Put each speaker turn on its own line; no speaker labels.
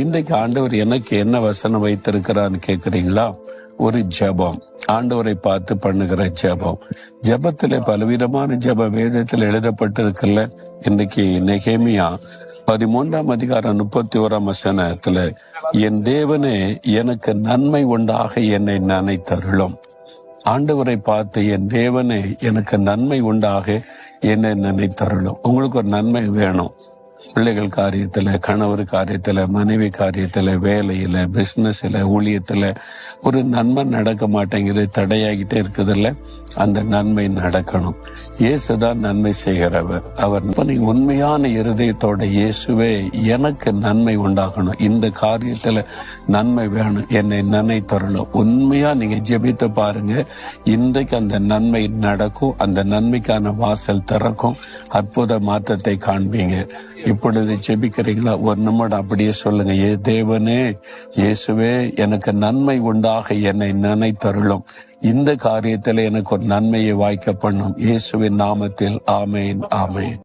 இன்றைக்கு ஆண்டவர் எனக்கு என்ன வசனம் வைத்திருக்கிறான்னு கேக்குறீங்களா? ஒரு ஜெபம், ஆண்டவரை பார்த்து பண்ணுகிற ஜெபம். ஜெபத்திலே பலவிதமான ஜெபம் வேதத்தில் எழுதப்பட்டிருக்குல்ல. இன்னைக்கு நெகேமியா 13:31 என் தேவனே எனக்கு நன்மை உண்டாக என்னை நினைத்தருளும். ஆண்டவரை பார்த்து என் தேவனே எனக்கு நன்மை உண்டாக என்னை நினைத்தருளும். உங்களுக்கு ஒரு நன்மை வேணும். பிள்ளைகள் காரியத்துல, கணவர் காரியத்துல, மனைவி காரியத்துல, வேலையில, பிசினஸ்ல, ஊழியத்துல ஒரு நன்மை நடக்க மாட்டேங்குது, தடையாகிட்டே இருக்குதுல்ல. அந்த நன்மை நடக்கணும். இயேசுதான் நன்மை செய்கிறவர். அவர் நீங்க உண்மையான இருதயத்தோட, இயேசுவே எனக்கு நன்மை உண்டாகணும், இந்த காரியத்துல நன்மை வேணும், என்னை நினைத்தருளும். உண்மையா நீங்க ஜெபித்து பாருங்க. இன்றைக்கு அந்த நன்மை நடக்கும். அந்த நன்மைக்கான வாசல் திறக்கும். அற்புத மாற்றத்தை காண்பீங்க. இப்பொழுது ஜெபிக்கிறீங்களா? ஒரு நிமிடம் அப்படியே சொல்லுங்க. ஏ தேவனே, இயேசுவே எனக்கு நன்மை உண்டாக என்னை நினைத்தருளும். இந்த காரியத்தில் எனக்கு ஒரு நன்மையை வாய்க்க பண்ணும். இயேசுவின் நாமத்தில் ஆமேன், ஆமேன்.